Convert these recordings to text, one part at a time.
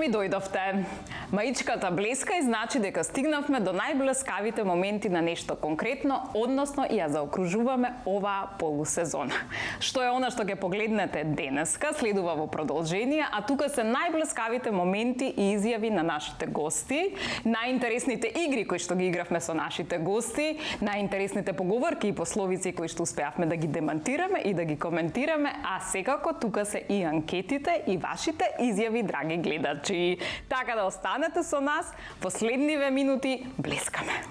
ми дојдовте. Маичката блеска и значи дека стигнавме до најблескавите моменти на нешто конкретно, односно ја заокружуваме оваа полусезона. Што е она што ќе погледнете денеска, следува во продолжение, а тука се најблескавите моменти и изјави на нашите гости, најинтересните игри кои што ги игравме со нашите гости, најинтересните поговорки и пословици кои што успеавме да ги демантираме и да ги коментираме, а секако тука се и анкетите и вашите изјави, драги гледачи. Така да останете со нас, последниве минути блескаме.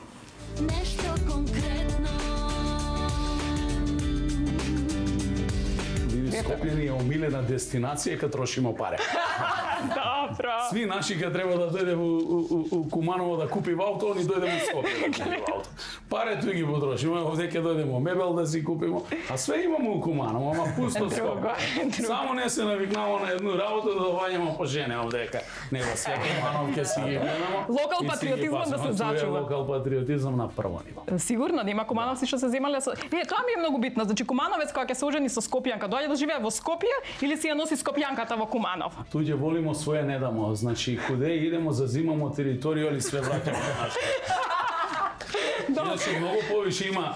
Нешто конкретно. Скопје ни е омилена дестинација кога трошимо пари. Добро. Сви наши кога треба да дојде у Куманово да купи ауто, они дојде во Скопје да купи ауто. Парето ги потрошиме, овде ќе дојдеме мебел да си купиме, а све имаме у Куманово, ама пусто Скопје. Само не се навикнало на едну работа да доаѓаме по жене овдека. Него све Куманов ќе си ги гледаме. Локал патриотизмот да се зачува. Локал патриотизам на прво ниво. Сигурно да има кумановци што се земале со... тоа ми е многу битно. Значи кумановец кога ќе се ожени со Скопјанка, доаѓа да живее во Скопје или си ја носи Скопјанката во Куманов? Туѓе волимо, своје не дамо. Значи куде идемо зазимамо територија или све враќаме на нашата. Иначе многу повише има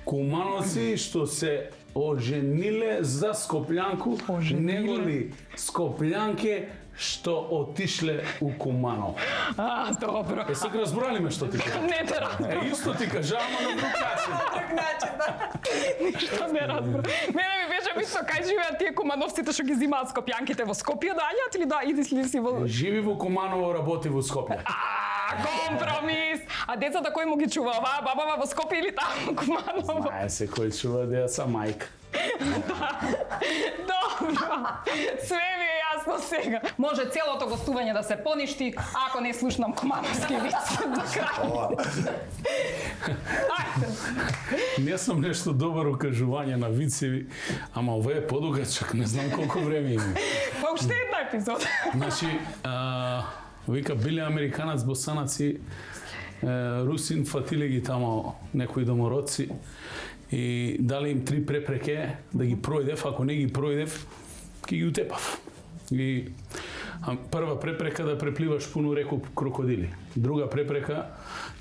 кумановци што се ожениле за Скопјанку, него ли Скопјанке што отишле у Куманово. Добро. Сега разбрали ме што ти кажа? Не те разбрав. Исто ти кажа, ама на друг начин. Друг начин, да. Ништо не разбрав. Мене ми беше битно кај живеат тие кумановците што ги зимаат Скопјанките во Скопје, доаѓаат или да идиш ли си во... Живи во Куманово, работи во Скопје. Компромис! А децата кој му ги чува? Оваа бабава во Скопје или таму во Куманово? Знае се кој чува деца мајка. Добро. Све ми е јасно сега. Може целото гостување да се поништи ако не слушнам кумановски вици до крај. Не сум нешто добар укажување на вицеви, ама ова е подугачак, не знам колку време има. Па уште една епизода. Значи, вика, биле американац, босанаци, русин, фатиле ги тамо некои домородци и дали им 3 препреке да ги пројдев, ако не ги пројдев, ќе ги утепав. И прва препрека да препливаш пуну реку крокодили. Друга препрека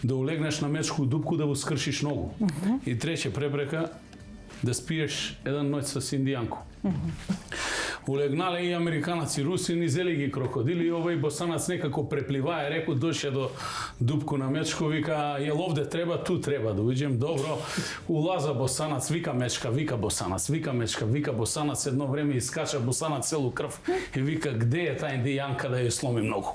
да улегнеш на мечку дупку да го скршиш ногу. И трета препрека да спиеш еден ноќ со индијанку. Улегнале и американаци, русини, зели ги крокодили и овој босанац некако препливае реку, доше до дупку на мечко, вика, јел овде треба, ту треба да уđem, добро. Улаза босанац, вика мечка, вика босанац, вика мечка, вика босанац, едно време искача босанац целу крв и вика, где е тај индијанка да ја сломи многу?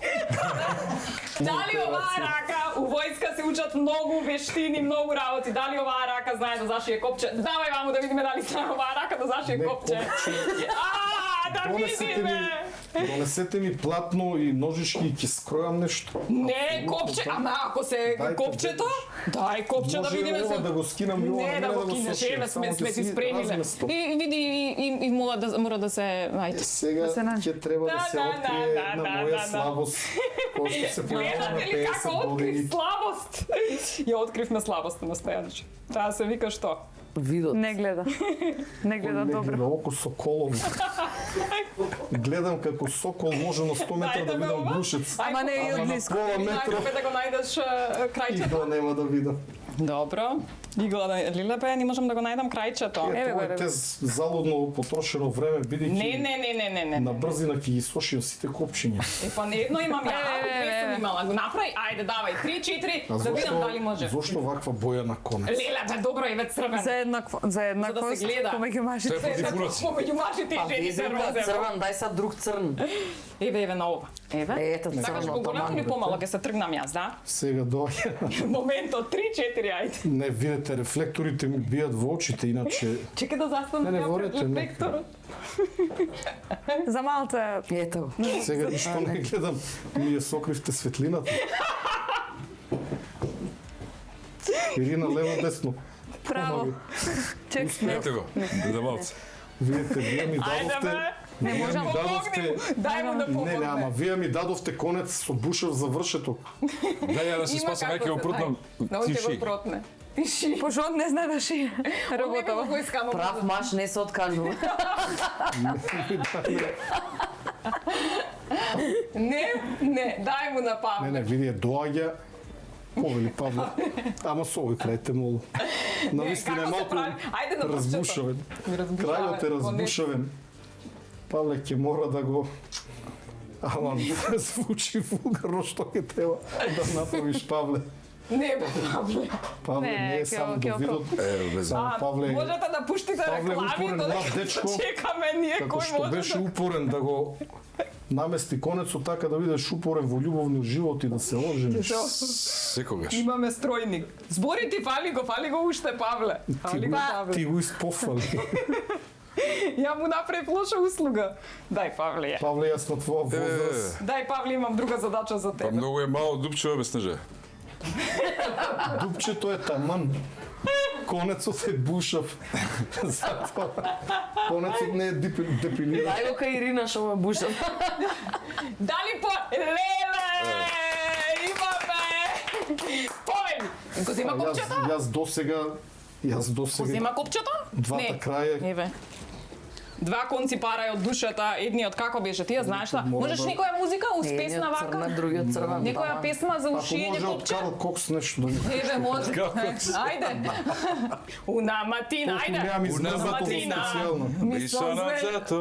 Дали оваа рака, у војска се учат многу вештини, многу работи. Дали оваа рака знае да зашие копче? Давај ваму да видиме дали знае оваа рака да зашие копче. Да видиме! Донесете ми платно и ножички и ќе скројам нешто. Не, копче, ама ако се копчето, дај копче да видиме се. Може да го скинам и ова, не да го кинеш, еве сме ти спремиле. И види и мора да се, ајде. Сега ќе треба да се открие на моја слабост. Кој што се појавила на 50 како открив години. слабост? Ја откривме слабост на Стојанче. Таа се вика што? Видот. Не гледа. Не гледа добро. Гледа око соколом. Гледам како сокол може на 100 метра да видам глушец. Ама не и од близко. Пола метра Ајде да го најдеш и крајчето. да нема да видам. Добро. Игла Лилепе, не можам да го најдам крајчето. Еве Тоа го, е те залудно потрошено време, бидејќи Не. на брзина ќе ги сошим сите копчиња. Па не едно имам ја, две сум имала. Го направи, ајде давај, 3-4, да видам дали може. Зошто ваква боја на конец? Лилепе, добро, еве црвен. За еднаквост гледа. помеѓу мажите. Помеѓу мажите и жените розево. Црвен, дај са друг црн. Еве на ова. Еве. Ето Сакаш го голем или помало, ќе се тргнам јас, да? Сега доаѓа. Моментот 3-4, ајде. Не, видите, рефлекторите ми бијат во очите, иначе... Чекај да застанам Не, ја пред ворете, не. рефлекторот. За малце. Ето го. Сега ништо не гледам, ми ја сокривте светлината. Ирина, лево, десно. Право. Чек. Ето го, да малце. Видите, вие ми Ајде дадовте... бе. Не вие можам. ми дадовте... Дај му да Не, ама помогне. вие ми дадовте конец со Бушев завршеток. Да ја да се спасам, како ајде се, го прутнам. Научи го Тиши. протне. Тиши. Пошо не знае да шие. Работава. Работава. Прав маж не се откажува. Не, дай му на Павле. Не, види, доаѓа, повели Павле, ама со овој крај те молам. Навистина е како се малку прави? Ајде на разбушавен. Крајот е разбушавен. Павле ќе мора да го... Ама звучи вулгарно што ќе треба да направиш, Павле. Не, Павле. Павле не е само до видот. Само Павле, Можете да пуштите Павле реклами, упорен млад дечко, чекаме ние како кој што може беше да... упорен да го намести конецот така да бидеш упорен во љубовни живот и да се ожениш. Секогаш. Имаме стројник. Збори ти, фали го уште, Павле. Фали го, Павле. Ти го испофали. Ја му направив лоша услуга. Дај, Павле, ја. Павле, јас на твоја возраст. Дај, Павле, имам друга задача за Па тебе. многу е мало дупче, бе, Снеже. Дупчето е таман. Конецот е бушав. Затоа конецот не е депилиран. Дај го кај Ирина што ме буша. Дали по... Леле! Имаме! Повели! Го зема копчето? Јас досега Зема копчето? двата краја. Не, бе. Два конци парај од душата, едниот како беше, ти ја знаеш што? Мора Можеш да- некоја музика, успесна Едниот вака? црна, другиот црвен. Некоја песма за Ако ушиење може од копче? Карл Кокс нешто да ми Еве, може. Ајде. Уна матина, Толку ајде. немам измезато за матина. специјално. Mi sono alzato,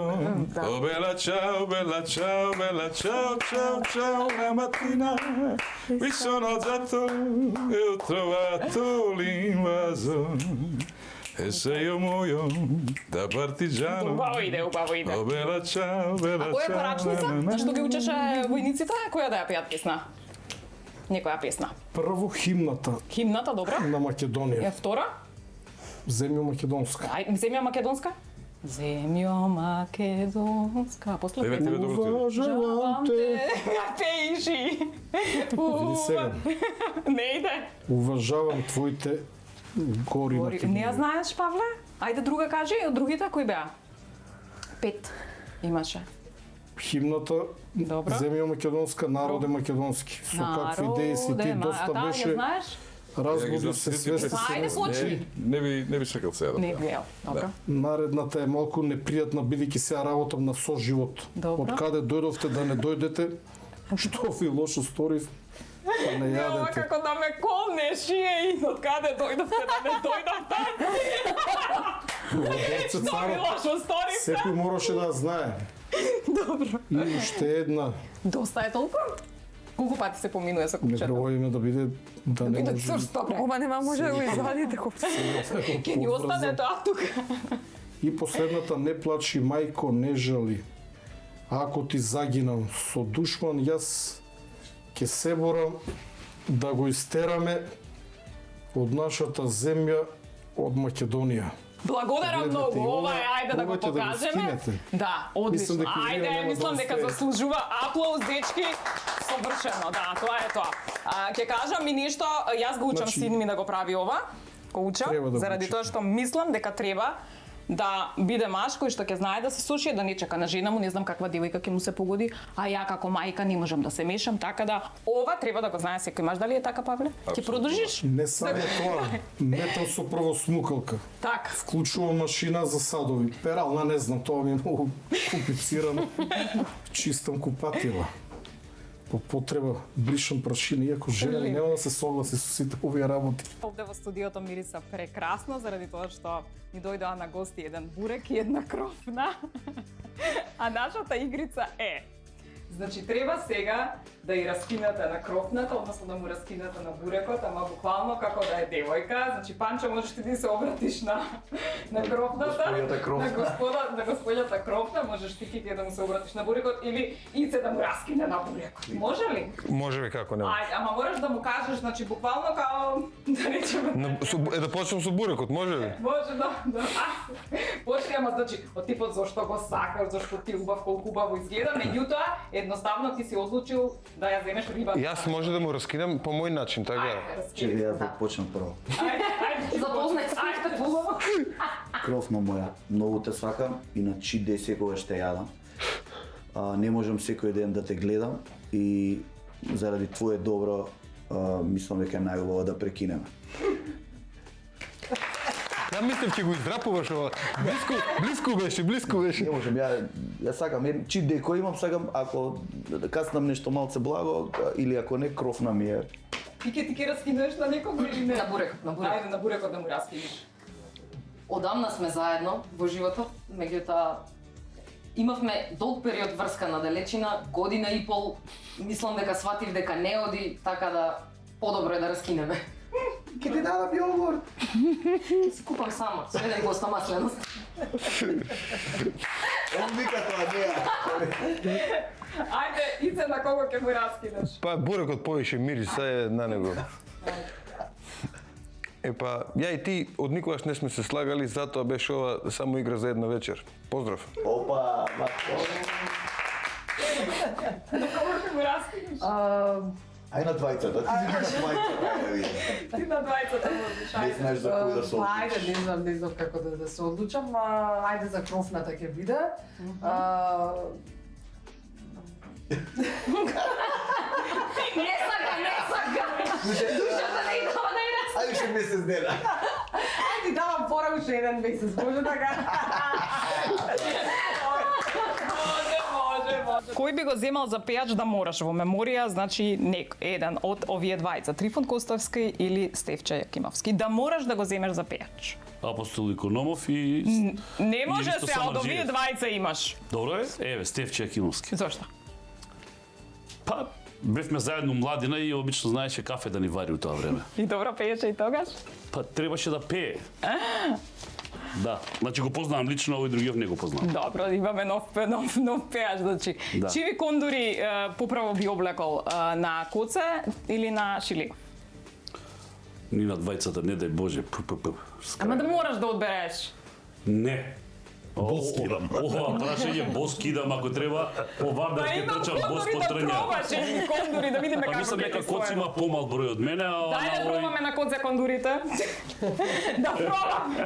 oh bella ciao, bella ciao, ciao, ciao, una mattina mi sono alzato e ho trovato l'invaso e se io muoio da partigiano, Убаво иде, убаво иде. oh bella ciao, А која е парачница? На што ги учеше војниците? Која да ја пеат песна? Некоја песна. Прво химната Химната, добра? на Ја Македонија. втора? Земја македонска. Ај, земја македонска? Земјо македонска. После Еве тебе добро ти. Уважавам те. Ја пеиши. Види сега. Не иде. Уважавам твоите гори Не ја Македонија. знаеш, Павле? Ајде друга кажи, од другите кои беа? 5 имаше. Химната, Добро. земја македонска, народе македонски. Со какви идеи си ти, доста ја беше знаеш? разговори се свести. Ајде, почни. Не би сакал сега да Не правам. гледал. Добро. Наредната е малку непријатна, бидејќи сега работам на соживот. Добро. Од каде дојдовте да не дојдете, што ви лошо сторив, па не Не, ова јадете. како да ме колнеш и од каде дојдовте да не дојдовте. Дорце Што ми царо, лошо сторивте? секој мораше да знае. Добро. И уште една, Доста е толку? Колку пати се поминува со не купчето? пробајме да биде, да не Биде може. црсто, бре. Ова нема може да го извадите копче. Ке ни остане тоа тука. И последната, не плачи, мајко, не жали. Ако ти загинам со душман, јас ќе се борам да го истераме од нашата земја, од Македонија. Благодарам Гледате, многу. и ова- Ова е, ајде да го пробајте да го покажеме. скинете. Да, одлично. Мислам дека вие Ајде, нема да мислам дека успеете. заслужува аплауз, дечки. Совршено, да, тоа е тоа. Ќе кажам и нешто, јас го учам Значи, син ми да го прави ова. Го учам, треба да го заради учите. тоа што мислам дека треба да биде маж кој што ќе знае да се суши, да не чека на жена му, не знам каква девојка ќе му се погоди, а ја како мајка не можам да се мешам, така да ова треба да го знае секој маж. Дали е така, Павле? Ќе продолжиш? Не само тоа, метал со прво смукалка. Така. Вклучувам машина за садови. Перална не знам, тоа ми е многу комплицирано. Чистам купатила. По потреба бришам прашина, иако жена ми нема да се согласи со сите овие работи. Овде во студиото мириса прекрасно, заради тоа што ни дојдоа на гости еден бурек и една крофна. А нашата игрица е... Значи, треба сега да ја раскинете на крофната, односно да му раскинете на бурекот, ама буквално како да е девојка. Значи, Панчо, можеш ти да се обратиш на крофната. Господјата крофна. На господјата крофна, можеш ти да му се обратиш на бурекот или Ице да му раскине на бурекот. Може ли? Може би како нема. Ајде, ама мораш да му кажеш, значи, буквално као, да речеме, Да почнем со бурекот, може ли? може да. Почни, ама значи, од типот зашто го сакаш, зашто ти убав, колку убаво изгледа, меѓутоа, едноставно ти си одлучил да ја земеш рибата. Јас може да му раскинам по мој начин, така е. Ајде, Јас да почнам прво. ајде. Запознај се. Ајде, хубаво. Кровна моја, многу те сакам, иначи де секогаш те јадам. Не можам секој ден да те гледам и заради твое добро мислам дека е најубаво да прекинеме. Ја мислев ќе го издрапуваш ова. Блиску беше. Не можам, ја Ја сакам чит деко имам, сакам ако каснам нешто малце благо или ако не крофна ми е. Ти ке раскинеш на некого или не? На бурекот, на бурекот. Ајде, на бурекот да му раскинеш. Одамна сме заедно во животот, меѓутоа имавме долг период врска на далечина, година и пол, мислам дека сватив дека не оди, така да подобро е да раскинеме. Ке ти дадам јогурт. Ќе си купам сама, сведен госта масленост. Он вика тоа не. Ајде, ице на кого ќе му раскинеш? Па бурекот повише мирис, се на него. Епа, ја и ти од никогаш не сме се слагали, затоа беше ова само игра за една вечер. Поздрав. Опа, матко. На кого ќе му раскинеш? Ај на двајцата, ти си на двајцата, ајде види. Ти на двајцата можеш, Не ајде. знаеш за кој да се Па, одлучиш. Ајде, не знам како да се одлучам, ајде за крофната ќе биде. Не сака! Душата не идава да ја Ајде ше месец дена. Ајде, давам пора уште еден месец, може така? Може. Кој би го земал за пејач да мораш во меморија, значи еден од овие двајца, Трифон Костовски или Стефче Јакимовски, да мораш да го земеш за пејач. Апостол Икономов и... Не може Иристо се, од овие Самарджиев. двајца имаш. Добро е? Еве, Стефче Јакимовски. Зошто? Па, бевме заедно младина и обично знаеше кафе да ни вари у тоа време. И добро пееше и тогаш? Па, требаше да пее. Да, значи го познавам лично, овој другиот не го познавам. Добро, имаме нов пејач, значи. Да. Чиви кондури поправо би облекол на коце или на шилиго? Ни на двајцата, не дај Боже. Ама да мораш да одбереш. Не. Бос кидам. Ова прашање бос кидам ако треба. Оваа да ќе трчам бос по да трња. пробаш едни кондури, да видиме Па како мислам ќе дека ти коц стојат. има помал број од мене, а Дај да на овој... пробаме на коце кондурите. Да пробам.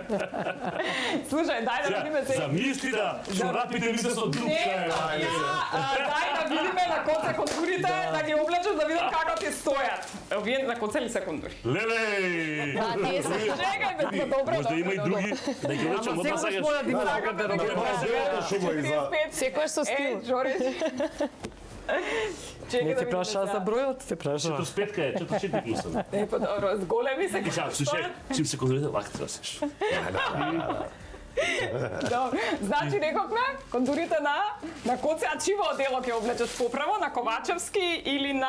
Слушај, дај да видиме се. Замисли да чорапите ми се со друг Не, крај. дај да видиме на коце кондурите, да ги облечеш да видам како ти стојат. Овие на коце ли се кондури? Леле! Чекај бе, добро. Може да има и други, да ги лечам од насагаш. Секојаш со стил. Джорис. Чекај Не да те прашаа за бројот, те прашаа. 45 е, 44 мислам. Е, па добро, големи се. И сега, слушај, чим се контролира, лак трасиш. Добро. Значи рековме, кондурите на коце, а чиво одело ќе облечеш поправо, на Ковачевски или на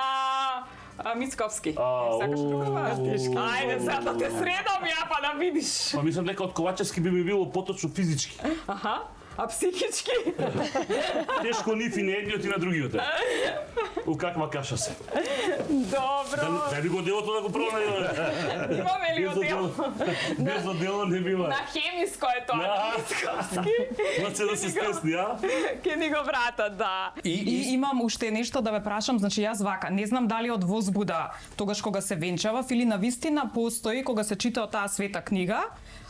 Мицковски? Сакаш друга? Ајде, сега да те средам ја, па да видиш. Па мислам дека од Ковачевски би ми било поточно физички. Аха. А психички? Тешко ни на едниот и на другиот. У каква каша се. Добро. Да би го делото да го пробаме. Имаме ли одел? Без одело не бива. На хемиско е тоа, на Мицковски. Може да се стесни, а? Ке ни го вратат, да. И имам уште нешто да ве прашам, значи јас вака, не знам дали од возбуда тогаш кога се венчавав или навистина постои кога се чита таа света книга.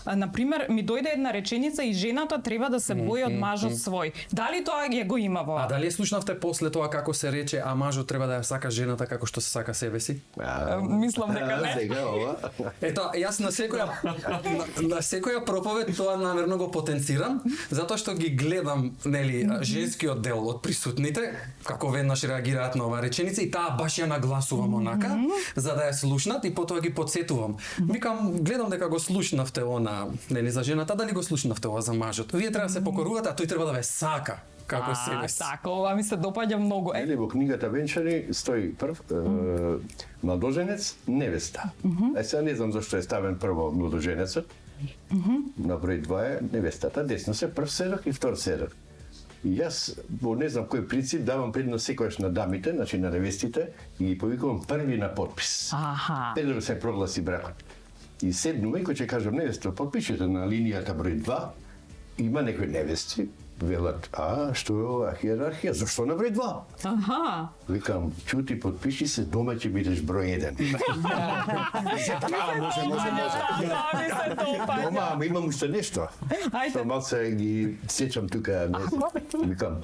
Например, ми дојде една реченица и жената треба да се бои од мажот свој. Дали тоа ја го има во? А дали ја слушнавте после тоа како се рече, а мажот треба да ја сака жената како што се сака себе си? Мислам дека не. Сега ова. Ето, јас на секоја проповед тоа намерно го потенцирам, затоа што ги гледам, нели, женскиот дел од присутните, како веднаш реагираат на оваа реченица и таа баш ја нагласувам онака, за да ја слушнат и потоа ги потсетувам. Викам, гледам дека го слушнавте она, нели, за жената, дали го слушнавте ова за мажот? Вие треба да се покорувате, а тој треба да ве сака како себе си. Така, ова ми се допаѓа многу. Или во книгата Венчани стои прв младоженец, невеста. Сега не знам зашто е ставен прво младоженецот. На број 2 е невестата, десно се прв седок и втор седок. И јас, по не знам кој принцип, давам предност секојаш на дамите, значи на невестите, и ги повикувам први на подпис. Аха. Пред да се прогласи бракот. И седнува и кој ќе кажам невеста, подпишете на линијата број 2, има некои невести, велат, што е ова хиерархија, зашто на број 2? Аха. Викам, чути, подпиши се, дома ќе бидеш број 1. Може. Да, ми се допаѓа. Ама имам уште нешто. Ајде. Што малце ги сечам тука, викам,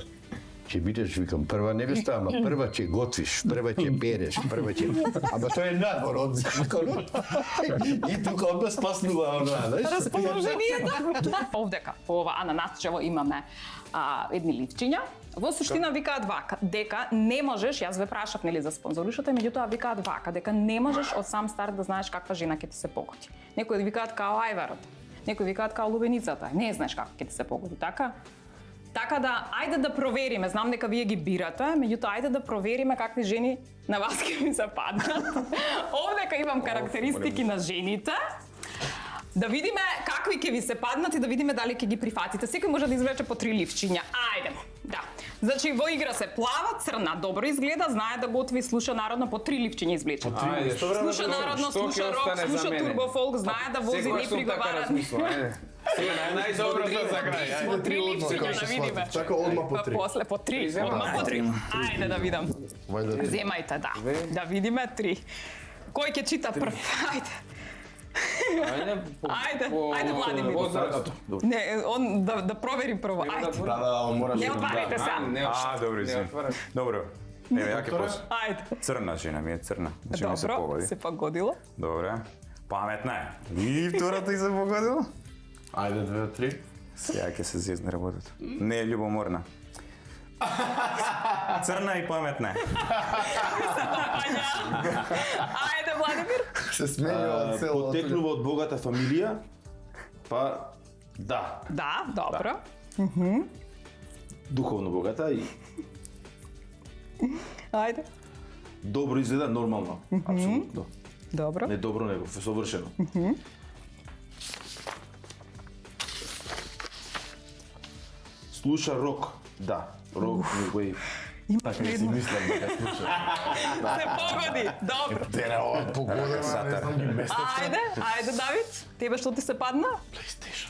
Ќе бидеш, викам, прва невеста, ама прва ќе готвиш, прва ќе переш, прва ќе... Ама тоа е надвор од законот. И тука одма спаснува онаа, знаеш? Расположението. Овдека, по ова ананасчево имаме едни ливчиња. Во суштина викаат вака, дека не можеш, јас ве прашав нели за спонзоришите, меѓутоа викаат вака, дека не можеш од сам старт да знаеш каква жена ќе ти се погоди. Некои викаат као ајварот, некои викаат као лубеницата, не знаеш како ќе ти се погоди, така? Така да, ајде да провериме, знам дека вие ги бирате, меѓутоа ајде да провериме какви жени на вас ќе ми се паднат. Овдека имам карактеристики на жените. Да видиме какви ќе ви се паднат и да видиме дали ќе ги прифатите. Секој може да извлече по 3 ливчиња. Ајде. Да. Значи во игра се плава, црна, добро изгледа, знае да готви, слуша народно, по 3 ливчиња извлече. Слуша народно, слуша рок, слуша турбофолк, знае да вози, не приговара. Најдобро за крај. По 3 ливчиња да видиме. Така одма по 3. После по 3. Одма по 3. Ајде да видам. Земајте, да. Да видиме 3. Кој ќе чита прв? Ајде. Ајде, Владимир. Не, он да проверим прво. Ајде. Да, мораш. Не отварите се. Добро, извини. Добро. Еве, ја ќе пос. Ајде. Црна жена ми е црна. Значи ми се Добро, погоди. се погодило. Добре. Паметна е. И втората и се погодила. Ајде, 2-3. Сега ќе се зезне работата. Не е љубоморна. Црна и паметна е. Ајде, Владимир. Се сменува цело. Потекнува од богата фамилија, па да, Да, добро. духовно богата и Ајде. добро изгледа нормално, апсолутно. Добро. Не добро, него совршено. Слуша рок, да, рок некој така си мислам дека слуша. Се погоди. Добро. Тере, ова погода, не знам ги местам. Ајде, Давид. Тебе што ти се падна? PlayStation.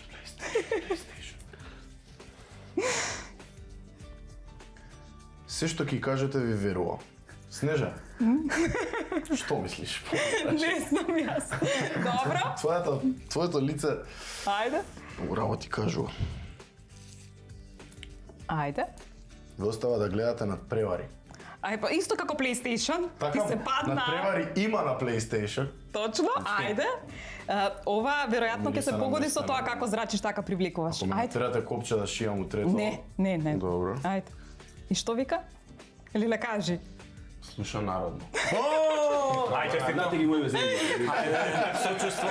Се што ќе кажете ви верувам. Снежа, што мислиш? Не знам јас. Добро. Твоето лице Ајде. многу работи кажува. Ајде. Ви остава да гледате над превари. Ај па исто како PlayStation, ти се падна. Над превари има на PlayStation. Точно, ајде. Ова веројатно ќе се погоди со тоа како зрачиш, така привлекуваш. Ако ми Ајде. терате копче да шијам у трето. Не. Добро. Ајде. И што вика? Или не кажи? Слуша народно. Ајде, честитате ги мои везени. Сочувство.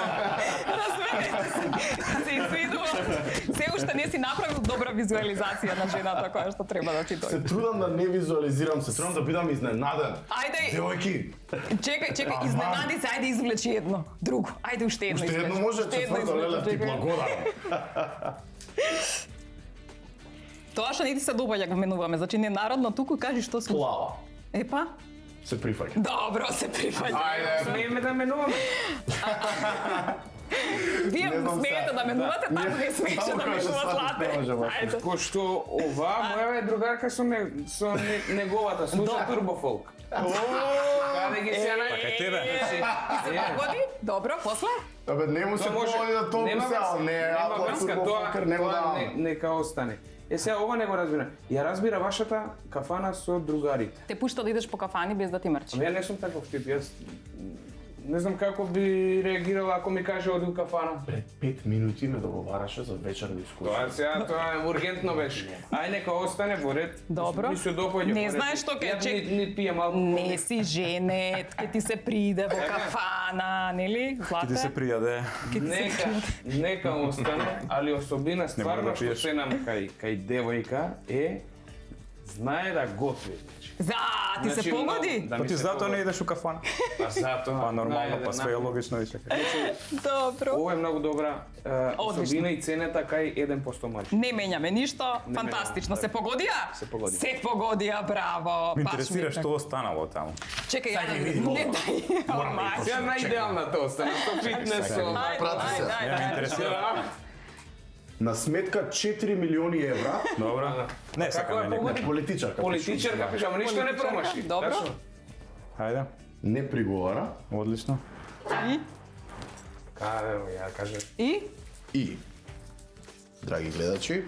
Се извинувам. Се уште не си направил добра визуализација на жената која што треба да ти дојде. Се трудам да не визуализирам, се трудам да бидам изненаден. Ајде. Девојки. Чекај, изненади се, ајде извлечи едно. Друго. Ајде уште едно. Уште едно може, четврто, леле, ти благодарам. Тоа што не ти се допаѓа го менуваме, значи не народно туку кажи што слуша. Плава. Епа? Се прифаќа. Добро, се прифаќа. Ајде, смееме да менуваме. Вие смеете да менувате, тако не смееше да менува Злате. Ајде. Пошто ова моја е другарка со неговата, слуша турбофолк. Каде ги се Така и тебе. Се погоди? Добро, после? Абе, не му се погоди да толку сега, не, ако е турбофолкер, не го давам. Нека остане. Сега ова не го разбира. Ја разбира вашата кафана со другарите. Те пушта да идеш по кафани без да ти мрчи. Ја не сум таков тип, јас не знам како би реагирала ако ми каже оди у кафана. Пред 5 минути ме договараше за вечерна дискусија. Тоа е ургентно беше. Ај нека остане во ред. Добро. Ми се допаѓа. Не знаеш што ќе чек. Не пијам алкохол. Не си женет, ќе ти се приде во кафана, нели? Злате? Ти се пријаде. Нека остане, али особина стварно што се нам кај девојка е знае да готви. За, ти се погоди? Па ти затоа не идеш у кафана. Па затоа. Па нормално, па све е логично и така. Добро. Ова е многу добра особина и цената кај 1% мачи. Не менјаме ништо, фантастично. Се погодија? Се погоди. Се погодија, браво. Ме интересира што останало таму. Чекај, ја да видим. Не дај. Ја најидеалната остана, со фитнесом. Ја ме интересира. На сметка 4 милиони евра. Добро. Не сакаме некој. Политичарка. Политичарка, ама ништо не промаши. Добро. Хајде. Не приговара. Одлично. И? Каде ја кажа. И? И, драги гледачи,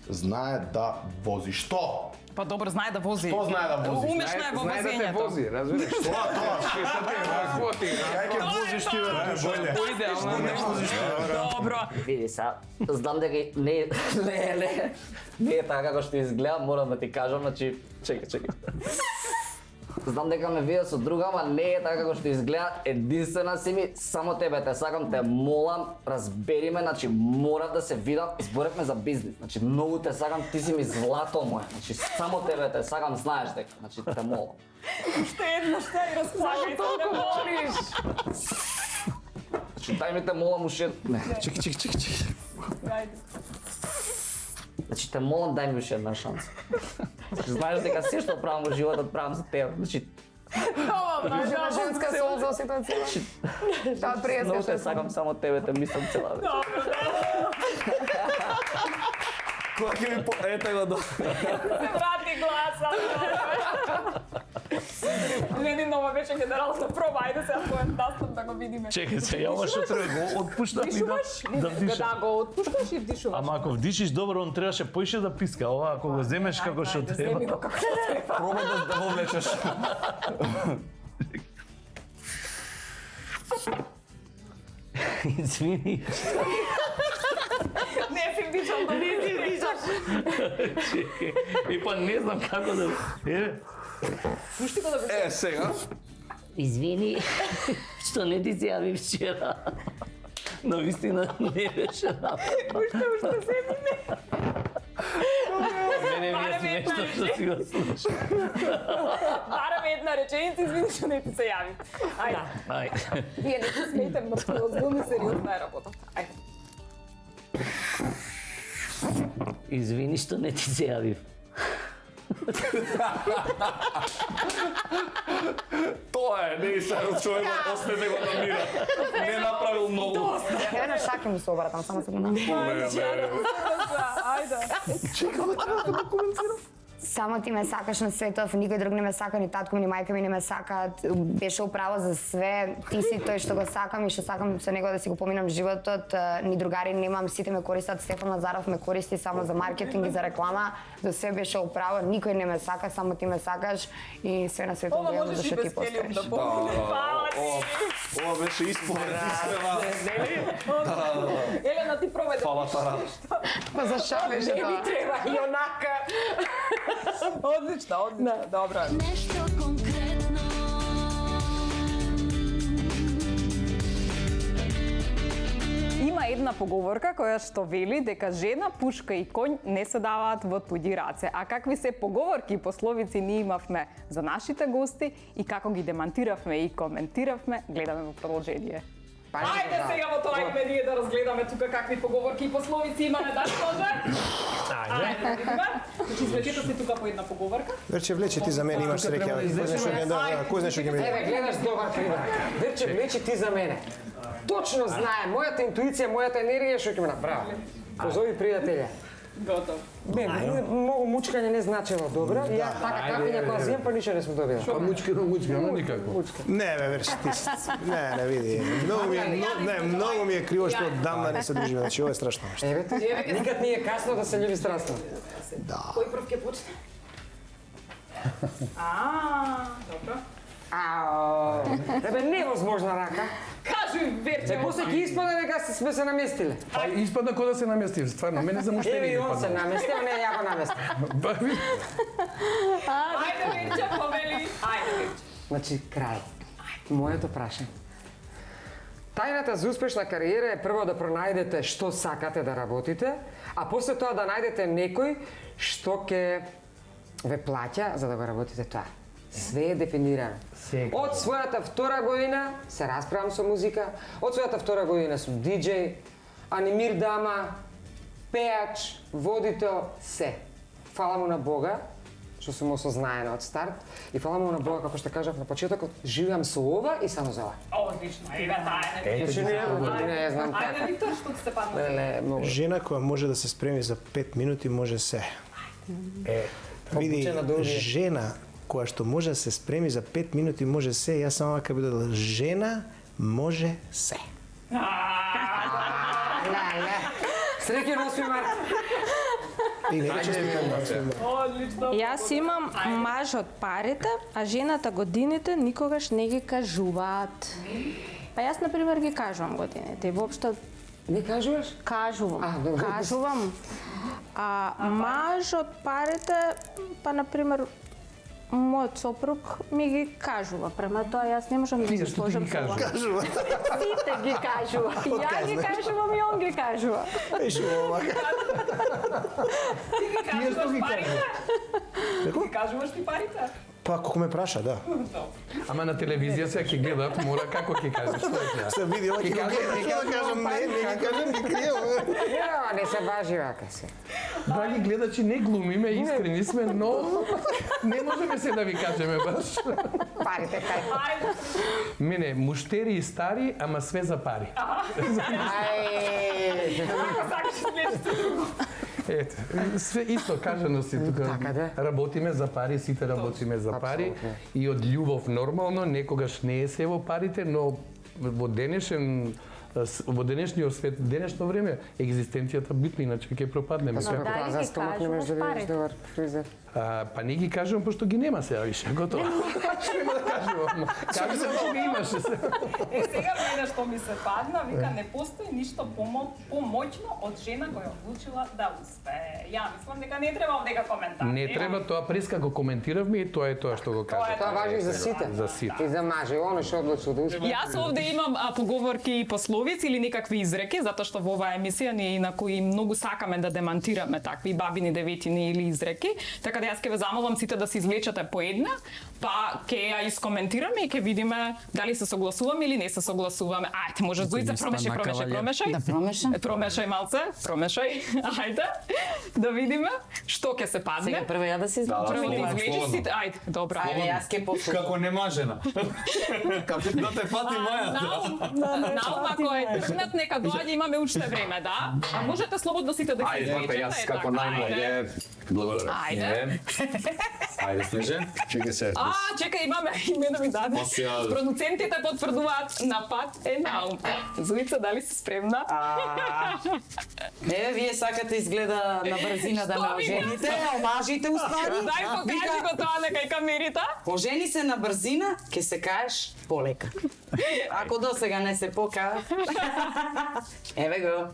знае да вози. Што? Па добро, знае да вози. Што знае да вози? Умешна е во Знае да те возењето. вози, разбираш? Тоа. Кај ќе возиш ти бе? Идеално не возиш. Добро. Види са, знам дека не е така како што изгледа, морам да ти кажам, значи, чекај. Знам дека ме види со друга, ама не е така како што изгледа. Единствена си ми, само тебе те сакам, те молам, разбери ме, значи мора да се видам, изборевме за бизнис. Значи многу те сакам, ти си ми злато моје. Значи само тебе те сакам, знаеш дека, значи те молам. Уште едно што и расплакај, не молиш. Значи дај ми те молам уште. Не, чекај. Ајде. Значи те молам, дај ми уште една шанса. Значи знаеш дека се што правам во животот правам за тебе. Значи Може на женска сол за ситуација. Таа пријатна. многу те сакам, само тебе те мислам цела вечер. Кога ќе ми по... Ете го до... Се врати гласа. Мене нова беше генерална проба, ајде сега твојот настап да го видиме. Чекај се, ја ова што треба го отпуштам и да вдишам. Да го отпушташ и вдишуваш. Ама ако вдишиш добро, он требаше поише да писка. Ова ако го земеш како што треба. Земи го како што треба. Пробај да вовлечеш. Извини. Не си вдишам, да не си вдишаш. Чекај. И па не знам како да... Пушти го да го... Сега. Извини, што не ти се јави вчера. Но вистина не беше работа. Уште се не. Мене ми е смешно што си го слушам. Барам една реченица, извини што не ти се јави. Ајде. Ајде. Вие не се смејте, но озбилно сериозна е работата. Ајде. Извини што не ти се јавив. Тоа е, не и сега човекот остете го на мира. Не направил многу. Една шака ми се обратам, само секунда. Ајде. Чекам да треба да коментирам. Само ти ме сакаш на светов, никој друг не ме сака, ни татко ми, ни мајка ми не ме сакаат. Беше управо за све. Ти си тој што го сакам и што сакам со него да си го поминам животот. Ни другари немам, сите ме користат. Стефан Назаров ме користи само за маркетинг и за реклама. За све беше управо, никој не ме сака, само ти ме сакаш и све на светот го имам зашто ти постоиш. Ова беше исповед искрена. Елена, ти пробај да Фала Тара. Па за ша беше Не ми тоа? треба и онака. Одлично, добро. Нешто конкретно. Има една поговорка која што вели дека жена, пушка и конј не се даваат во туѓи раце. А какви се поговорки и пословици ние имавме за нашите гости и како ги демантиравме и коментиравме, гледаме во продолжение. Ајде сега во тоа име ние да разгледаме тука какви поговорки и пословици имаме, да може? Ајде да видиме. Значи извлечете си тука по една поговорка. Верче, влече ти за мене, имаш среќа. Кој знае што ги Еве, гледаш добар пример. Верче, влече ти за мене. Точно знае, мојата интуиција, мојата енергија што ќе ме направи. Позови пријателја. Готов. Не, многу мучкање не значело добро. Ја така кафење кога земам, па ништо не сум добила. Па мучкано никако. Не, бе, верче, ти. Не, види. Многу ми е криво што одамна не се дружиме, значи ова е страшно нешто. Еве ти, никад не е касно да се љуби страстно. Да. Кој прв ќе почне? Добро. Ебе, невозможна рака. Кажи, Верче. После ќе испадне дека сме се наместиле. Па испадна кога да се намести, стварно, мене за муште Еве не и он се испадна. намести, а не ја го намести. Ајде, Верче, повели. Ајде, Верче. Значи, крај. Моето прашање. Тајната за успешна кариера е прво да пронајдете што сакате да работите, а после тоа да најдете некој што ќе ве плаќа за да го работите тоа. Све е дефинирано. Од својата втора година се расправам со музика, од својата втора година сум диџеј, анимир дама, пеач, водител, се. Фала му на Бога, што сум осознаена од старт, и фала му на Бога, како што кажав на почетокот, живеам со ова и само за ова. Одлично, еве таа е. Значи не знам така. Ајде, Виктор, што ти се падна? Жена која може да се спреми за 5 минути може се. Види, жена која што може да се спреми за 5 минути може се, јас само вака би додала, жена може се. Среќен 8 март. И не честитам. Јас имам мажот парите, а жената годините никогаш не ги кажуваат. Па јас, например, ги кажувам годините и воопшто... Не кажуваш? Кажувам. Кажувам. А мажот парите, па, например, мојот сопруг ми ги кажува. Према тоа јас не можам да ги сложам со ова. Сите ги кажува. Ја ги кажувам и он ги кажува. Виж ова. Ти ги кажуваш парите? Ти кажуваш ти парите? Па ако ме праша, да. Ама на телевизија се ќе гледат, мора како ќе кажеш, што е тоа? Се види, ова ќе кажам не ги кажам, ги кријам. Не се важи вака се. Драги гледачи, не глумиме, искрени сме, но не можеме се да ви кажеме баш. Парите кај? Мене, муштери и стари, ама све за пари. Ето, све исто кажано си тука. Работиме за пари, сите работиме за пари и од љубов нормално, некогаш не е се во парите, но во денешниот свет, денешно време, екзистенцијата битна, иначе ќе пропаднеме. Дали ги кажуваш парите? Па не ги кажувам, пошто ги нема сега више, готово. Нема да кажувам. Кажи се што ги имаше се. Сега мене што ми се падна, вика не постои ништо помоќно од жена која одлучила да успее. Ја мислам дека не треба овде коментар. Не треба, тоа преска го коментиравме и тоа е тоа што го кажа. Тоа важи за сите. За сите. И за маже, оно што одлучил да успее. Јас овде имам поговорки и пословици или некакви изреки, затоа што во оваа емисија ние инаку многу сакаме да демантираме такви бабини, деветини или изреки, така да јас ќе ве замолам сите да се извлечете по една, па ќе ја искоментираме и ќе видиме дали се согласуваме или не се согласуваме. Ајде, може Зуица, промешај. Промешај малце, промешај. Ајде, да видиме што ќе се падне. Сега прво ја да се извлечеш сите. Ајде, добро. Ајде, јас ќе послушам. Како нема жена. Како да те фати мајата. Ако е тргнат, нека доаѓа, имаме уште време, да? А можете слободно сите да се извлечете. Ајде, јас како најмладе. Благодарам. Ајде. Ајде, Снеже. Чекај се. Чекај, имаме име да ми даде. Продуцентите потврдуваат напад е наука. Зуица, дали си спремна? Еве, вие сакате изгледа на брзина да ме ожените, омажите уствари. Дај покажи го тоа на кај камерите. Ожени се на брзина, ќе се каеш полека. Ако до сега не се покаа. Еве го.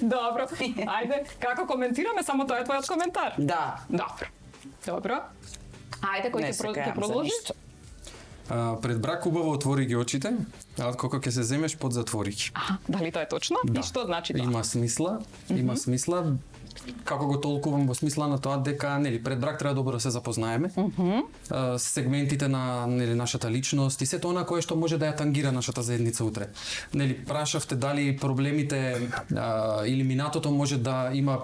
Добро. Ајде, како коментираме, само тоа е твојот коментар? Да. Добро. Ајде, кој ќе продолжи? Пред брак убаво отвори ги очите, а кога ќе се земеш под затвори ги. Дали тоа е точно? И што значи тоа? Има смисла, има смисла. Како го толкувам во смисла на тоа дека нели пред брак треба добро да се запознаеме. Сегментите на нели нашата личност и сето она кое што може да ја тангира нашата заедница утре. Нели прашавте дали проблемите или минатото може да има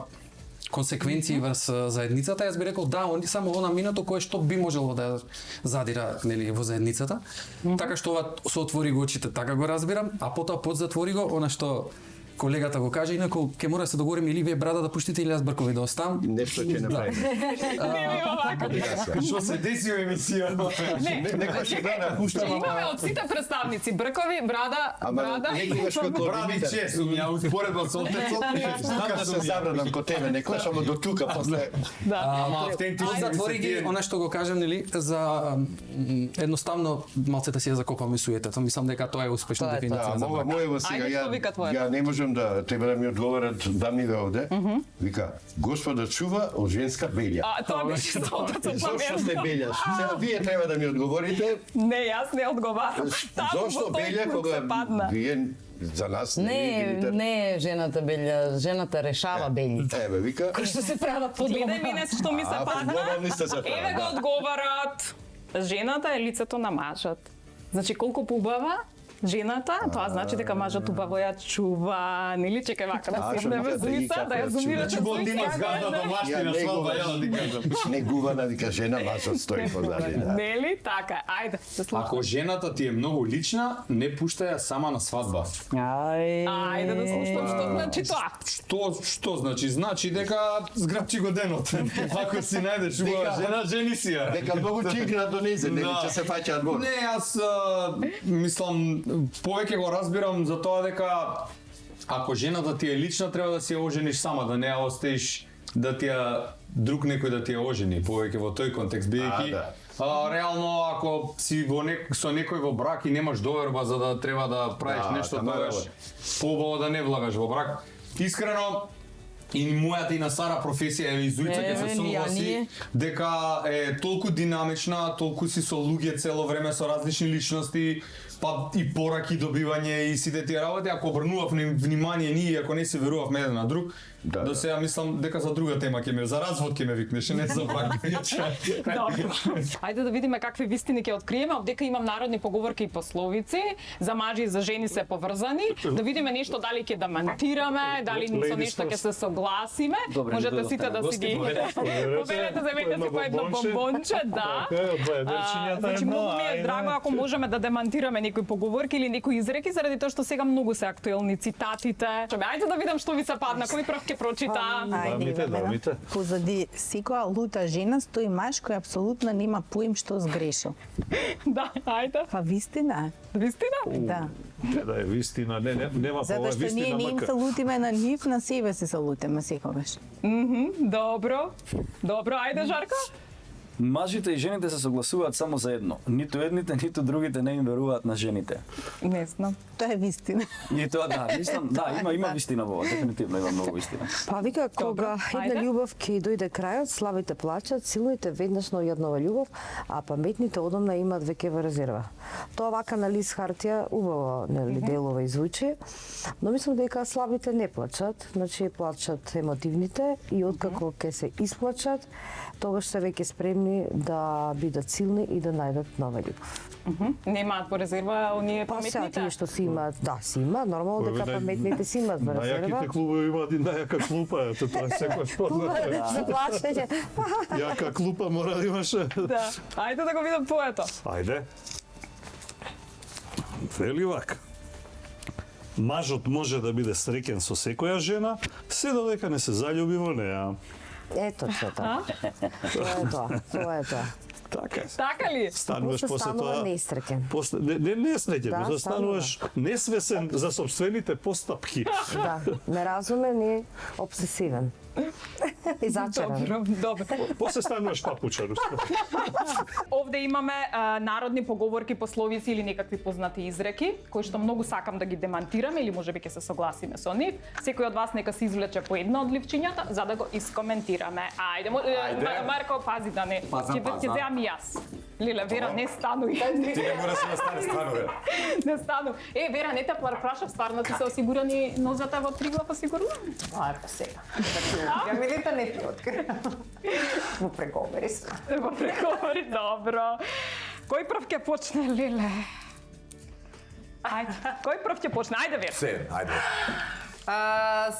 консеквенции врз заедницата, јас би рекол да, само она минато кое што би можело да задира нели во заедницата. Така што ова се отвори го очите, така го разбирам, а потоа подзатвори го она што колегата го каже, инаку ќе мора да се договориме или вие брада да пуштите или јас бркови да оставам. Нешто ќе направиме. Што се деси во емисија? Некој ќе да пуштаме. Имаме од сите представници бркови, брада. Некогаш како бради чесум, ја успоредно со отецот. Знам да се забранам ко тебе, некогаш, ама до тука после. Ама автентично. Затвори ги она што го кажем, нели, за едноставно малцета си ја закопаме суетата. Мислам дека тоа е успешна дефиниција за брак. Мојава сега ја не можам да треба да ми одговорат дамиве овде. Вика, Господа чува од женска белја. Тоа беше стотото Зошто сте белја? Сега вие треба да ми одговорите. Не, јас не одговарам. Зошто белја кога вие за нас не е жената белја, жената решава белите. Еве, вика. Кои што се прават по Гледај мене што ми се падна. Еве го одговорат. Жената е лицето на мажот. Значи колку побава жената, тоа значи дека мажот убаво ја чува, нели чекај вака да седнеме Зуица, да ја зумирате Зуица. Негувана вика жена, мажот стои позади. Нели така, ајде, се слушаме. Ако жената ти е многу лична, не пуштај ја сама на свадба. Ајде да слушам што значи тоа. Што значи? Значи дека зграбчи го денот. Ако си најдеш убава жена, жени си ја. Дека многу чигна донесе, нели ќе се фаќаат во. Не, јас мислам повеќе го разбирам за тоа дека ако жената ти е лична, треба да си ја ожениш сама, да не ја оставиш да ти ја друг некој да ти ја ожени, повеќе во тој контекст, бидејќи реално ако си со некој во брак и немаш доверба за да треба да правиш нешто, тогаш побаво да не влагаш во брак. Искрено, и мојата и на Сара професија и Зујца ќе се согласи дека е толку динамична, толку си со луѓе цело време, со различни личности, па и пораки добивање и сите тие работи, ако обрнувавме внимание ние, ако не се верувавме еден на друг, до сега мислам дека за друга тема за развод ќе ме викнеш, не за брак. Добро. Ајде да видиме какви вистини ќе откриеме, дека имам народни поговорки и пословици, за мажи и за жени се поврзани, да видиме нешто дали ќе демантираме, дали со нешто ќе се согласиме. Можете сите да си ги поберете, земете си по едно бомбонче, да. Значи многу ми е драго ако можеме да демантираме некои поговорки или некои изреки, заради тоа што сега многу се актуелни цитатите. Ајде да видам што ви се падна, кој прв ќе прочита. Ајде, позади секоја лута жена стои маж кој апсолутно нема поим што сгрешил. Да, ајде. Па вистина. Вистина? Да. Да е вистина, нема затоа што ние не им се лутиме на нив, на себе се лутиме секогаш. Добро. Добро, ајде Жарко. Мажите и жените се согласуваат само за едно. Ниту едните, ниту другите не им веруваат на жените. Не знам. Тоа е вистина. И тоа да, мислам, да, има вистина во ова, дефинитивно има многу вистина. Па вика, кога една љубов ќе дојде крајот, слабите плачат, силните веднаш наоѓаат нова љубов, а паметните одамна имаат векева резерва. Тоа вака на лист хартија убаво нели делува и звучи, но мислам дека слабите не плачат, значи плачат емотивните и откако ќе се исплачат, тогаш се веќе спремни да бидат силни и да најдат нова љубов. Немаат по резерва оние паметните? паметните? Тие што си имаат, да, си има, нормално дека паметните си имаат во резерва. Најаките клубови имаат и најака клупа, ето тоа секој познато. Плачење. Јака клупа мора да имаше. Да. Ајде да го видам поето. Ајде. Вели вака. Мажот може да биде среќен со секоја жена, се додека не се заљуби во неа. Ето тоа. Тоа е тоа. Така е. Така ли? Стануваш после тоа несреќен. После не среќен, Да, стануваш несвесен за сопствените постапки. Да, неразумен и обсесивен. И зачаран. Добро. После стануваш папучар. Овде имаме народни поговорки, пословици или некакви познати изреки, кои што многу сакам да ги демантираме или можеби ќе се согласиме со нив. Секој од вас нека се извлече по едно од ливчињата за да го искоментираме. Ајде, Марко, пази да не. Ќе земам и јас. Лиле, Вера, не стануј. Ти не мораш да станеш, стануве. Не стану. Вера, не те прашав, стварно ти се осигурани нозата во Триглав осигуруван? Марко, сега. Ја медите не ти открива. Во преговори сме. Во преговори, добро. Кој прв ќе почне, Лиле? Ајде, кој прв ќе почне? Ајде, Вера. Се, ајде.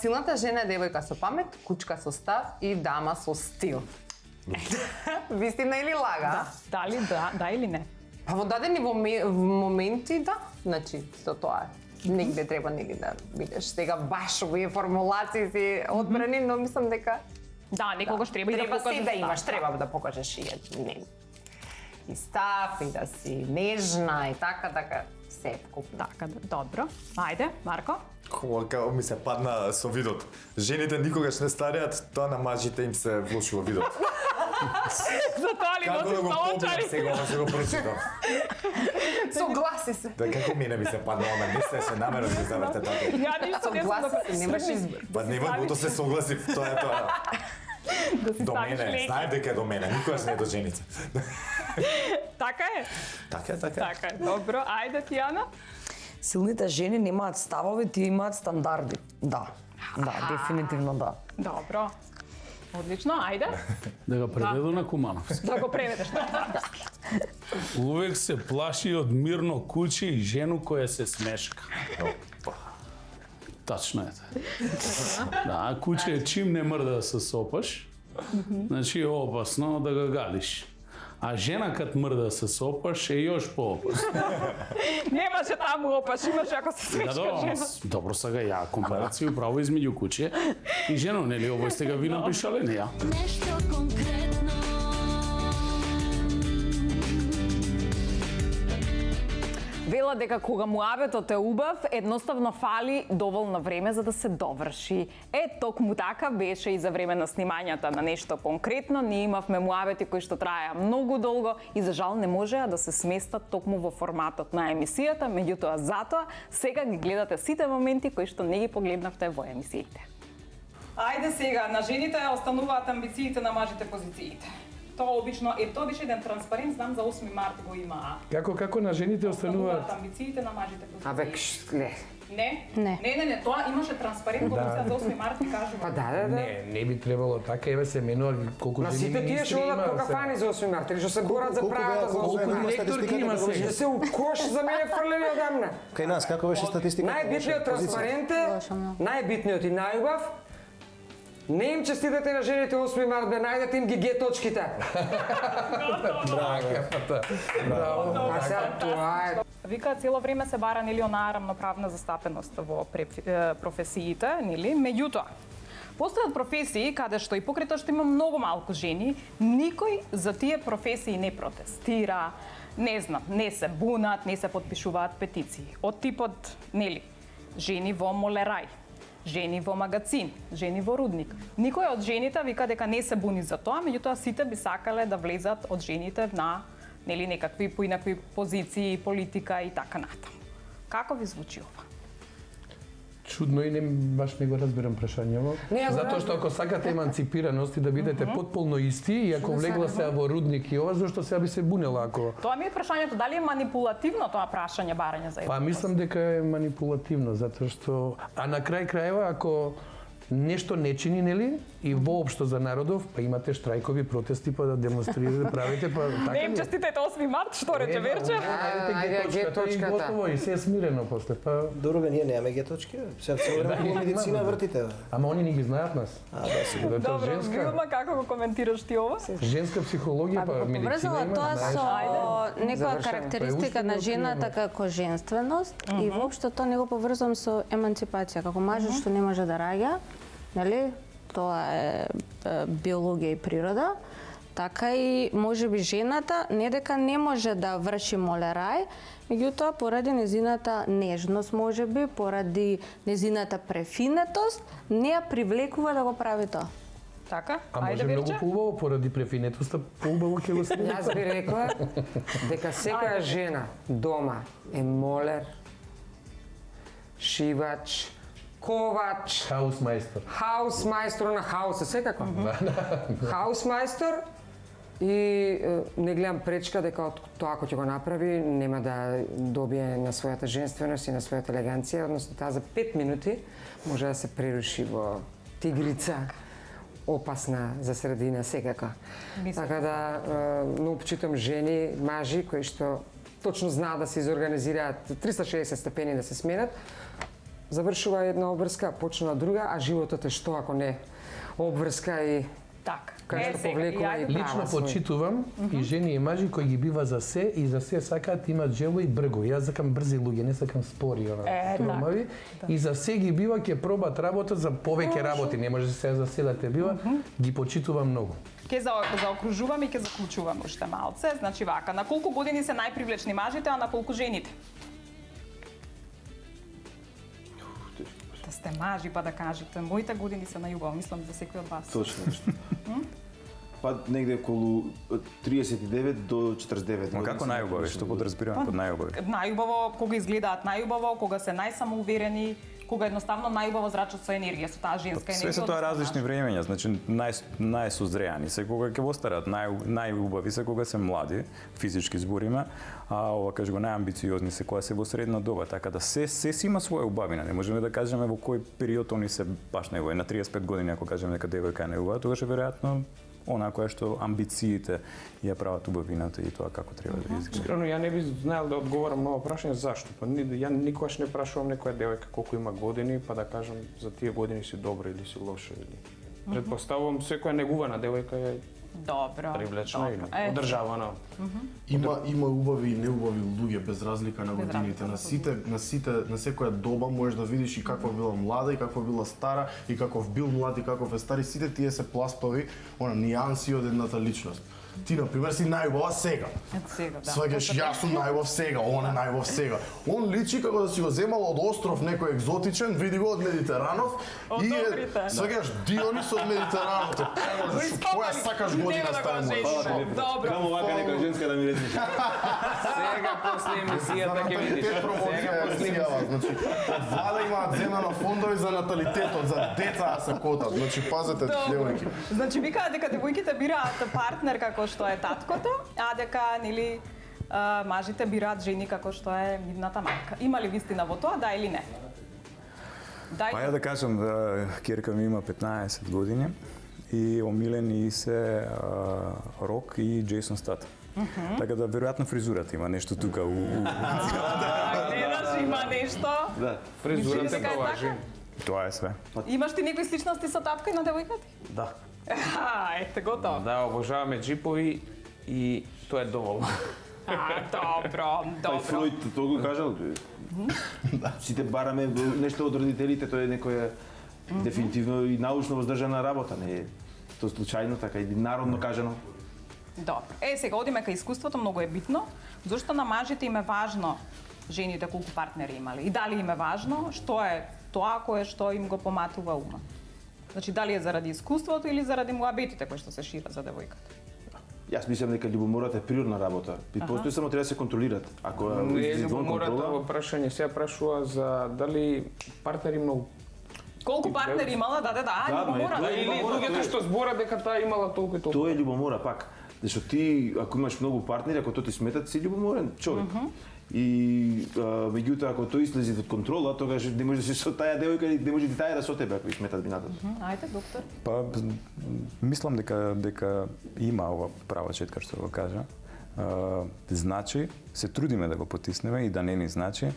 Силната жена е девојка со памет, кучка со став и дама со стил. Вистина или лага? Дали да или не? Па во дадени моменти да, значи со тоа негде треба да бидеш. Сега баш овие формулации си одбрани, но мислам дека да, некогаш треба и да покажеш. Треба да имаш, треба да покажеш и став, и да си нежна и така се вкупно. Така, добро. Ајде, Марко. Кога ми се падна со видот. Жените никогаш не стареат, тоа на мажите им се влошува видот. Затоа ли носиш наочари? Сега може го прочитам. Согласи се. Да, како мене ми се падна, ама не се намерно да заврте така. Ја ништо не сум да немаш избор. Па нема го се согласи, тоа е тоа. До ставиш мене, леки. знаеш дека е до мене, никогаш не е до женица. Така е? Така е. Така е, добро. Ајде, Тијана. Силните жени немаат ставови, тие имаат стандарди. Да, дефинитивно да. Добро. Одлично, ајде. Да го преведу на Кумановски. Да го преведеш на Кумановски. Увек се плаши од мирно куче и жену која се смешка. Тачно е тоа. Да, куче чим не мрда да се сопаш, значи е опасно да го галиш. А жена кад мрда да се сопаш е још поопасно. Немаше таму опаш, имаше ако се смешка жена. Добро сега ја компарација управо измеѓу куче и жена, нели овој сте га ви напишале, не ја. Нешто конкретно. Вела дека кога муабетот е убав, едноставно фали доволно време за да се доврши. Токму така беше и за време на снимањата на нешто конкретно. Ние имавме муабети кои што траеа многу долго и за жал не можеа да се сместат токму во форматот на емисијата, меѓутоа затоа сега ги гледате сите моменти кои што не ги погледнавте во емисиите. Ајде сега, на жените остануваат амбициите, на мажите позициите. Тоа обично тоа беше еден транспарент, знам за 8 март го има. Како на жените остануваат амбициите, на мажите позициите. Абе, Не, тоа имаше транспарент кога се за 8 март и кажува. Па да. Не би требало така, еве се менува колку жени министри има. На сите тие што одат по кафани за 8 март, или што се борат за правата за 8 март. Директорки има сега. Се у кош за мене фрлени одамна. Кај нас како беше статистиката? Најбитниот транспарент е, најбитниот и најубав. Не им честитате на жените 8 март, бе, најдете им ги Г точките. Браво. А сега тоа е. Вика, цело време се бара, нели, онаа рамноправна застапеност во професиите, нели? Меѓутоа, постојат професии каде што и покрај тоа што има многу малку жени, никој за тие професии не протестира, не знам, не се бунат, не се потпишуваат петиции. Од типот, нели, жени во молерај, жени во магазин, жени во рудник. Никој од жените вика дека не се буни за тоа, меѓутоа сите би сакале да влезат од жените на, нели, некакви поинакви позиции, политика и така натаму. Како ви звучи ова? Чудно и не баш не го разбирам прашањето. Затоа што ако сакате еманципираност и да бидете потполно исти и ако влегла се во рудник и ова, зашто сега би се бунела ако... Тоа ми е прашањето, дали е манипулативно тоа прашање, барање за Па мислам дека е манипулативно, затоа што... А на крај крајва, ако нешто не чини, нели, и воопшто за народов, па имате штрајкови протести, па да демонстрирате, правите, па така не им честитете 8 март, што рече Верче? Ајде, точката и готово, и се е смирено после, па... Добро, бе, ние немаме точки, бе. Сега цело време по медицина вртите, бе. Ама они не ги знаат нас. Да, сигурно. Добро, Вилма, како го коментираш ти ова? Женска психологија, па медицина има, тоа со некоја Па карактеристика на жената како женственост и воопшто тоа не го поврзувам со еманципација, како мажот што не може да раѓа, нели? Тоа е биологија и природа. Така и можеби жената не дека не може да врши молерај, меѓутоа поради незината нежност, можеби поради незината префинетост, не ја привлекува да го прави тоа. Така? А може многу поубаво поради префинетоста, поубаво ќе го сними. Јас би рекла дека секоја жена дома е молер, шивач, ковач, хаусмајстор на хаус, секако. Хаусмајстор и не гледам пречка дека тоа ако ќе го направи нема да добие на својата женственост и на својата елеганција, односно таа за 5 минути може да се преруши во тигрица, опасна за средина секако. Така да многу почитам жени, мажи кои што точно знаат да се изорганизираат 360 степени да се сменат. Завршува една обврска, почнува друга, а животот е што ако не обврска и така. Кај што повлекува и права. Лично почитувам и жени и мажи кои ги бива за се и за се сакаат имат жело и брго. Јас сакам брзи луѓе, не сакам спори, тромави. И за се ги бива ќе пробат работа за повеќе работи, не може се за се да те бива, ги почитувам многу. Ке заокружувам и ке заклучувам уште малце. Значи вака, на колку години се најпривлечни мажите, а на колку жените? Да сте мажи па да кажете, моите години се најубаво, мислам за секој од вас. Точно. Па негде околу 39 до 49. Ма како најубави? Што подразбираме под најубави? Најубаво, кога изгледаат најубаво, кога се најсамоуверени, кога едноставно најубаво зрачат со енергија, со таа женска енергија. Све се тоа различни времења, значи најсозреани се кога ќе постарат, најубави се кога се млади, физички збориме, а ова кажи го најамбициозни се кога се во средна доба, така да се си има своја убавина. Не можеме да кажеме во кој период они се баш најубави. На 35 години ако кажеме дека девојка е најубава, тогаш е веројатно она која што амбициите ја прават убавината и тоа како треба да изгледа. Искрено, ја не би знаел да одговорам на ова прашање зашто. Па ја никогаш не прашувам некоја девојка колку има години, па да кажам за тие години си добра или си лоша или. Предпоставувам секоја негувана девојка е добро, привлечна или одржавана. Има убави и неубави луѓе без разлика на годините. На секоја доба можеш да видиш и каква била млада и каква била стара и каков бил млад и каков е стар и сите тие се пластови, нијанси од едната личност. Ти, например, си најубава сега. Сега, да. Сваќаш, јас сум најубав сега, он е најубав сега. Он личи како да си го земал од остров некој екзотичен, види го од Медитеранов и е, сваќаш, Дионис од Медитеранов. Која сакаш година стави му? Добро. Камо вака некоја женска да ми речеш. Сега после емисијата ќе видиш. Сега после емисијата. Значи, влада имаат земено фондови за наталитетот, за деца да се котат. Значи, пазете, девојки. Значи викаат дека девојките бираат партнер како што е таткото, а дека нели мажите бираат жени како што е нивната мајка. Има ли вистина во тоа, да или не? Па ја да кажам, ќерка ми има 15 години и омилени се Рок и Джейсон Стат. Така да веројатно фризурата има нешто тука Гледаш, има нешто. Да, фризурата тоа важи. Тоа е све. Имаш ти некои сличности со татко и на девојката? Да. Ете, готово. Да, обожаваме джипови и тоа е доволно. Добро, Па и Фројд тоа го кажал. Сите бараме нешто од родителите, тоа е некоја дефинитивно и научно воздржана работа, не е тоа случајно, така и народно кажано. Добро. Сега одиме кај искуството, многу е битно. Зошто на мажите им е важно жените колку партнери имале? И дали им е важно што е тоа кое што им го поматува ума? Значи, дали е заради искуството или заради муабетите кои што се шират за девојката? Јас мислам дека љубомората е природна работа. И постои само треба да се контролират. Ако Не е извон љубомората контрола, во прашање, сега прашува за дали партнери многу Колку партнери имала, да, љубомора. Или луѓето што збора дека таа имала толку и толку. тоа е љубомора пак. Зашто ти, ако имаш многу партнери, ако тоа ти сметат, си љубоморен човек. И меѓутоа, ако тој излези од контрола, тогаш не може да си со таја девојка, не може и таја да со тебе, ако сметат бината. Ајде, доктор. Па, мислам дека има ова права четка што го кажа. Значи, се трудиме да го потиснеме и да не ни значи.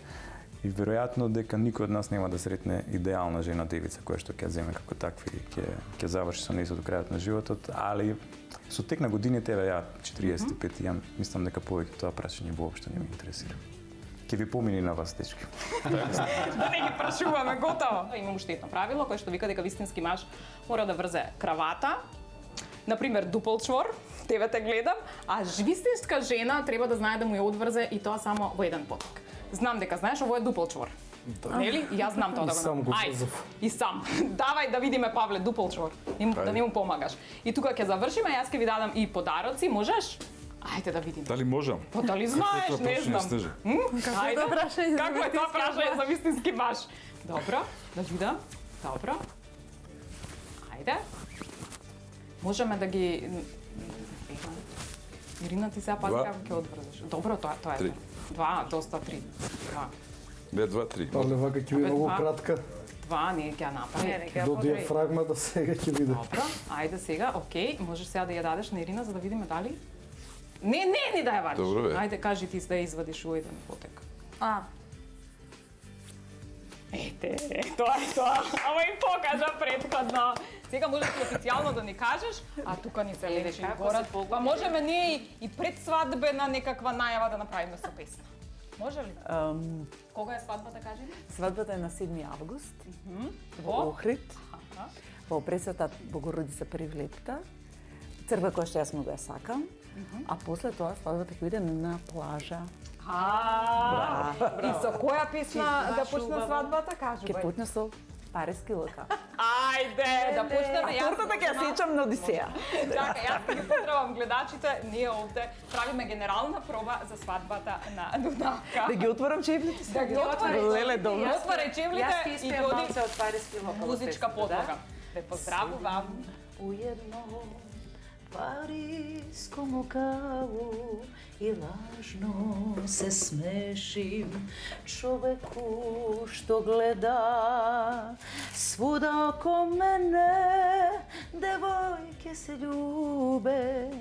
И веројатно дека никој од нас нема да сретне идеална жена девица која што ќе земе како такви и ќе заврши со нејзо до крајот на животот, али со тек на годините, еве ја 45 јам, мислам дека повеќе тоа прашање воопшто не ме интересира. Ќе ви помини на вас, дечки. Да не ги прашуваме, готово. Има уште едно правило кое што вика дека вистински маж мора да врзе кравата, например дупол чвор, тебе те гледам, а вистинска жена треба да знае да му ја одврзе и тоа само во еден поток. Знам дека знаеш, ово е дупол чвор. Нели? И јас знам тоа да го направам. Ајде, и сам. Давај да видиме, Павле, дупол чвор. Да не му помагаш. И тука ќе завршиме, јас ќе ви дадам и подароци, можеш? Ајде да видиме. Дали можам? Па дали знаеш, не знам. Ајде, како е тоа прашање за вистински маж? Добро, да видам. Добро. Ајде. Можеме да ги... Ирина, ти сега пази како ќе одврзеш. Добро, тоа е. 2, доста 3. 2. Бе, 2, 3. Павле, вака ќе биде многу кратка. 2, не ќе ја направи. До диафрагмата сега ќе биде. Добро, ајде сега, окей, можеш сега да ја дадеш на Ирина за да видиме дали... Не ни да ја вадиш. Добро, бе. Ајде, кажи ти да ја извадиш у еден потек. Ете, тоа е тоа. Ама им покажа претходно. Сега можеш и официјално да ни кажеш, а тука ни се лечи горат. Па можеме ние и пред свадбена некаква најава да направиме со песна. Може ли? Кога е свадбата, кажи ми? Свадбата е на 7 август Во? во Охрид, во Пресвета Богородица Привлепта, црква која што јас многу ја сакам, а после тоа свадбата ќе биде на плажа. И со која песна да почне свадбата, кажи Ќе почне со Париски лука. Ајде, да почнеме. А тортата ќе ја сечам на Одисеја. Чакај, јас ќе ги поздравам гледачите. Ние овде правиме генерална проба за свадбата на Дунавка. Да ги отворам чевлите си. Да ги отвори. Леле, добро. Отварај чевлите Јас ќе и испеам ги оди малце од Париски лука. музичка подлога. Ве поздравувам. Уедно Париско мукаву и лажно се смешим човеку што гледа свуда око мене девојке се љубе,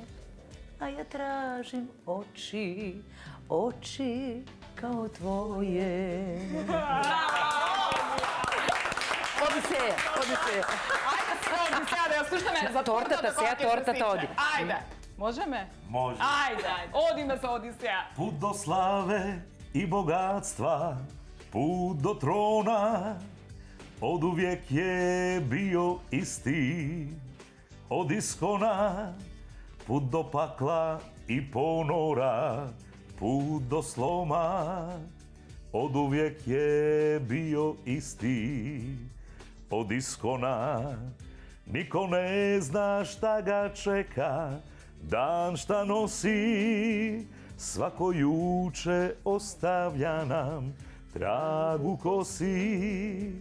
а ја тражим очи, очи као твоје. Одисеја, Одисеја. Ајде сега да ја слушаме за Тортата, сега тортата оди. Ајде. Можеме? Може. Ајде, одиме со Одисеја. Пут до славе и богатства, пут до трона, од увек е био исти. Од искона Put do pakla i ponora, put do sloma, oduvijek je bio isti. Od iskona niko ne zna šta ga čeka, dan šta nosi, svako juče ostavlja nam trag u kosi.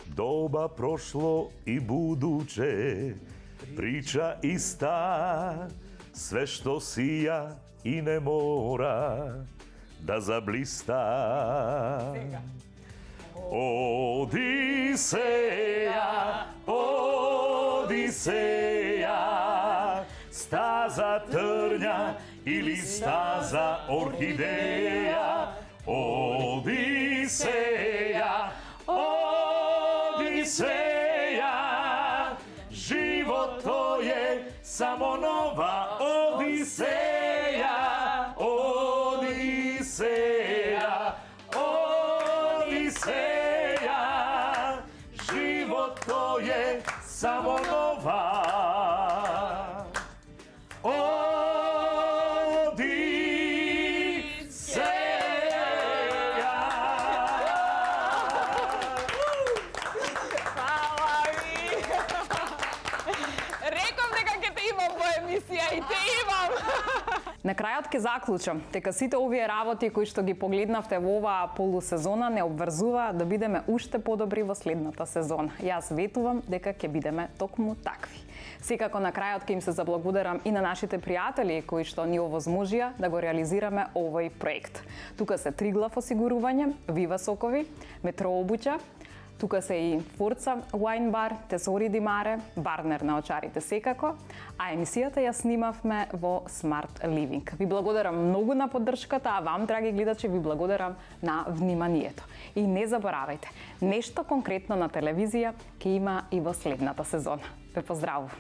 Doba prošlo i buduće, priča ista, sve što sija i ne mora da zablista. Odiseja, Odiseja, staza trnja ili staza orhideja. Odiseja, Odiseja, život to je samo nova Odiseja. Odiseja, Odiseja, život to je samo nova На крајот ќе заклучам дека сите овие работи кои што ги погледнавте во оваа полусезона не обврзуваат да бидеме уште подобри во следната сезона. Јас ветувам дека ќе бидеме токму такви. Секако на крајот ќе им се заблагодарам и на нашите пријатели кои што ни овозможија да го реализираме овој проект. Тука се Триглав осигурување, Вива сокови, Метро обуќа, тука се и Форца Wine Bar, Тесори ди Маре, Барнер на очарите секако, а емисијата ја снимавме во Smart Living. Ви благодарам многу на поддршката, а вам, драги гледачи, ви благодарам на вниманието. И не заборавајте, нешто конкретно на телевизија ќе има и во следната сезона. Ве поздравувам!